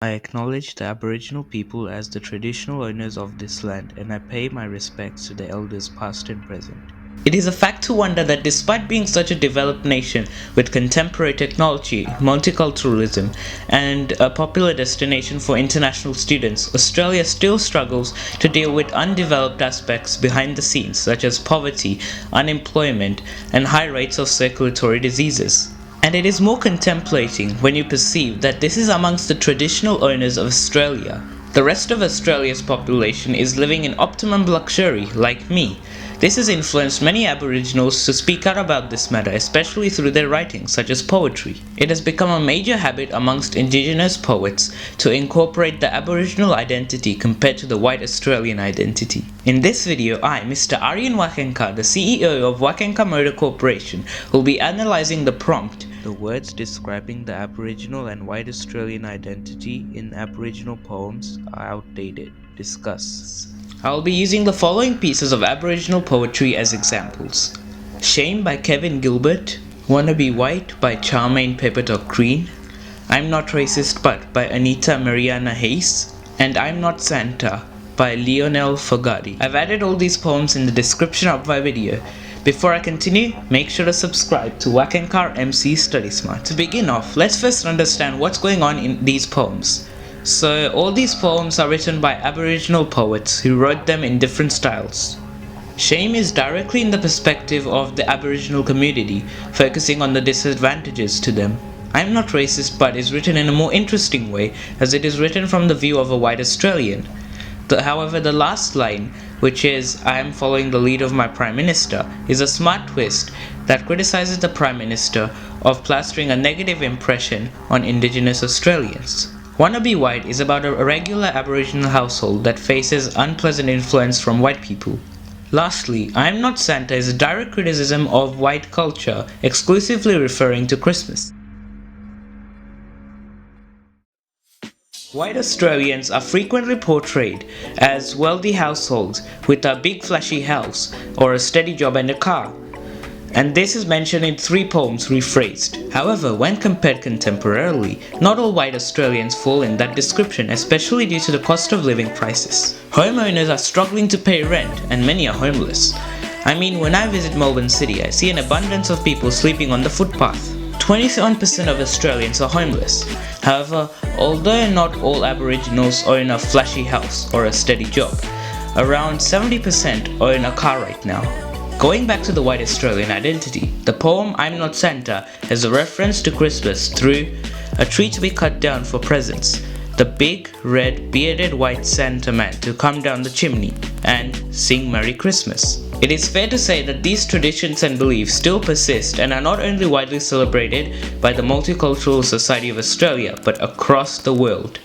I acknowledge the Aboriginal people as the traditional owners of this land, and I pay my respects to the elders past and present. It is a fact to wonder that despite being such a developed nation with contemporary technology, multiculturalism, and a popular destination for international students, Australia still struggles to deal with undeveloped aspects behind the scenes such as poverty, unemployment, and high rates of circulatory diseases. And it is more contemplating when you perceive that this is amongst the traditional owners of Australia. The rest of Australia's population is living in optimum luxury, like me. This has influenced many Aboriginals to speak out about this matter, especially through their writings, such as poetry. It has become a major habit amongst Indigenous poets to incorporate the Aboriginal identity compared to the white Australian identity. In this video, I, Mr. Aryan Wakanka, the CEO of Wakanka Motor Corporation, will be analysing the prompt. The words describing the Aboriginal and white Australian identity in Aboriginal poems are outdated. Discuss. I will be using the following pieces of Aboriginal poetry as examples. Shame by Kevin Gilbert, Wanna Be White by Charmaine Papertalk-Green, I'm Not Racist But by Anita Marianne Heiss, and I'm Not Santa by Lionel Fogarty. I've added all these poems in the description of my video. Before I continue, make sure to subscribe to Wakankar MC Study Smart. To begin off, let's first understand what's going on in these poems. So all these poems are written by Aboriginal poets who wrote them in different styles. Shame is directly in the perspective of the Aboriginal community, focusing on the disadvantages to them. I'm Not Racist But is written in a more interesting way, as it is written from the view of a white Australian. However, the last line, which is I am following the lead of my Prime Minister, is a smart twist that criticizes the Prime Minister of plastering a negative impression on Indigenous Australians. Wanna Be White is about a regular Aboriginal household that faces unpleasant influence from white people. Lastly, I'm Not Santa is a direct criticism of white culture, exclusively referring to Christmas. White Australians are frequently portrayed as wealthy households with a big flashy house or a steady job and a car. And this is mentioned in 3 poems rephrased. However, when compared contemporarily, not all white Australians fall in that description, especially due to the cost of living crisis. Homeowners are struggling to pay rent and many are homeless. I mean, when I visit Melbourne City, I see an abundance of people sleeping on the footpath. 27% of Australians are homeless. However, although not all Aboriginals own a flashy house or a steady job, around 70% own a car right now. Going back to the white Australian identity, the poem I'm Not Santa has a reference to Christmas through a tree to be cut down for presents, the big, red, bearded white Santa man to come down the chimney and sing Merry Christmas. It is fair to say that these traditions and beliefs still persist and are not only widely celebrated by the Multicultural Society of Australia, but across the world.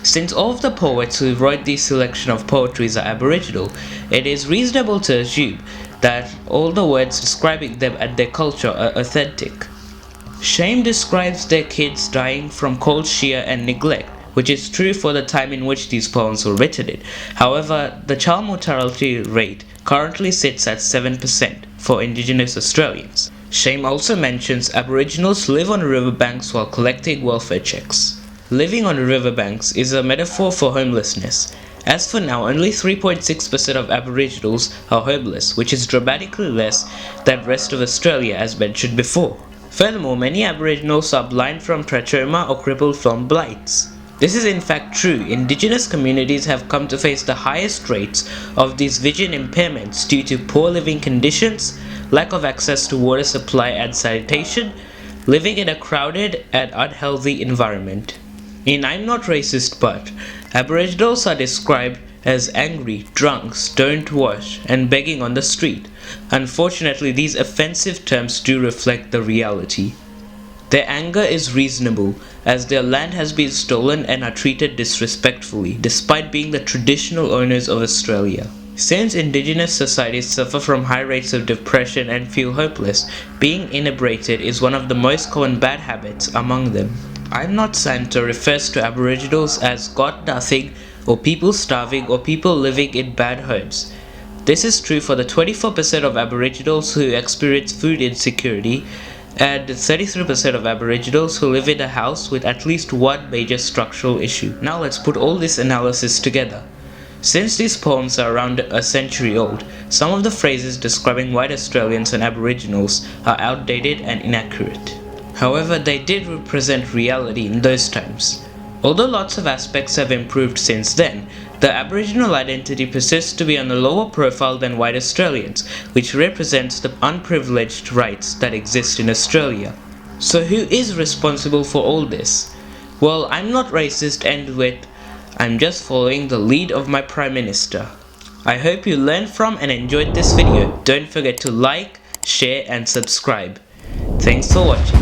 Since all of the poets who wrote this selection of poetries are Aboriginal, it is reasonable to assume that all the words describing them and their culture are authentic. Shame describes their kids dying from cold shear and neglect, which is true for the time in which these poems were written in. However, the child mortality rate currently sits at 7% for Indigenous Australians. Shame also mentions Aboriginals live on riverbanks while collecting welfare checks. Living on riverbanks is a metaphor for homelessness. As for now, only 3.6% of Aboriginals are homeless, which is dramatically less than the rest of Australia as mentioned before. Furthermore, many Aboriginals are blind from trachoma or crippled from blights. This is in fact true. Indigenous communities have come to face the highest rates of these vision impairments due to poor living conditions, lack of access to water supply and sanitation, living in a crowded and unhealthy environment. In I'm Not Racist But, Aboriginals are described as angry, drunk, stoned wash, and begging on the street. Unfortunately, these offensive terms do reflect the reality. Their anger is reasonable, as their land has been stolen and are treated disrespectfully, despite being the traditional owners of Australia. Since Indigenous societies suffer from high rates of depression and feel hopeless, being inebriated is one of the most common bad habits among them. I'm Not Santa refers to Aboriginals as got nothing, or people starving, or people living in bad homes. This is true for the 24% of Aboriginals who experience food insecurity, and 33% of Aboriginals who live in a house with at least one major structural issue. Now let's put all this analysis together. Since these poems are around a century old, some of the phrases describing white Australians and Aboriginals are outdated and inaccurate. However, they did represent reality in those times. Although lots of aspects have improved since then, the Aboriginal identity persists to be on a lower profile than white Australians, which represents the unprivileged rights that exist in Australia. So who is responsible for all this? Well, I'm not racist, and with I'm just following the lead of my Prime Minister. I hope you learned from and enjoyed this video. Don't forget to like, share and subscribe. Thanks for watching.